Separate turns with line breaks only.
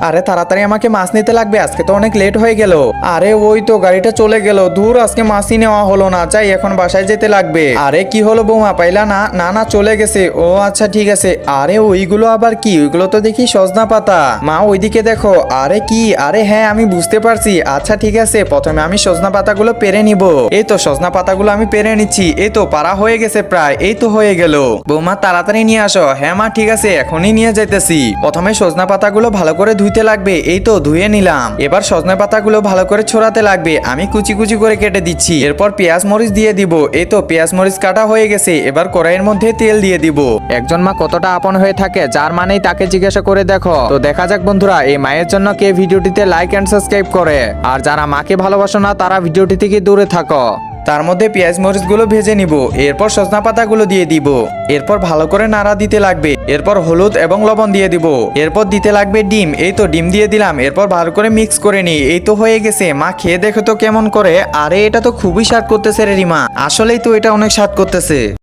আরে তাড়াতাড়ি আমাকে মাছ নিতে লাগবে, আজকে তো অনেক লেট হয়ে গেল। আরে ওই তো গাড়িটা চলে গেল, দূর আজকে মাছই নেওয়া হলো না, যাই এখন বাসায় যেতে লাগবে। আরে কি হলো বৌমা, পাইলা না? না না চলে গেছে। ও আচ্ছা ঠিক আছে। আরে ওইগুলো আবার কি? ওইগুলো তো দেখি সজনা পাতা। মা ওইদিকে দেখো। আরে কি? আরে হ্যাঁ আমি বুঝতে পারছি। আচ্ছা ঠিক আছে, প্রথমে আমি সজনা পাতাগুলো পেরে নিব। এই তো সজনা পাতাগুলো আমি পেরে নিচ্ছি। এই তো পারা হয়ে গেছে প্রায়, এই তো হয়ে গেল। বৌমা তাড়াতাড়ি নিয়ে আসো। হ্যাঁ মা ঠিক আছে, এখনই নিয়ে যাইতেছি। প্রথমে সজনা পাতাগুলো ভালো করে ধুইতে লাগবে। এই তো ধুয়ে নিলাম। এবার সজনা পাতাগুলো ভালো করে ছড়াতে লাগবে। আমি কুচি কুচি করে কেটে দিচ্ছি। এরপর পেঁয়াজ মরিচ দিয়ে দিব। এই তো পেঁয়াজ মরিচ কাটা হয়ে গেছে। এবার কড়াইয়ের মধ্যে তেল দিয়ে দিব। একজন মা কতটা আপন হয়ে থাকে, যার মানেই তাকে জিজ্ঞাসা করে দেখো। তো দেখা যাক বন্ধুরা, এই মায়ের জন্য কে ভিডিওটিতে লাইক এন্ড সাবস্ক্রাইব করে। আর যারা মাকে ভালোবাসো না তারা ভিডিওটি থেকে দূরে থাকো। তার মধ্যে পেঁয়াজ মরিচ গুলো ভেজে নিব। এরপর সজনা পাতা গুলো দিয়ে দিব। এরপর ভালো করে নাড়া দিতে লাগবে। এরপর হলুদ এবং লবণ দিয়ে দিব। এরপর দিতে লাগবে ডিম। এই তো ডিম দিয়ে দিলাম। এরপর ভালো করে মিক্স করে নিই। এই তো হয়ে গেছে। মা খেয়ে দেখো তো কেমন করে। আরে এটা তো খুবই স্বাদ করতেছে রে রিমা, আসলেই তো এটা অনেক স্বাদ করতেছে।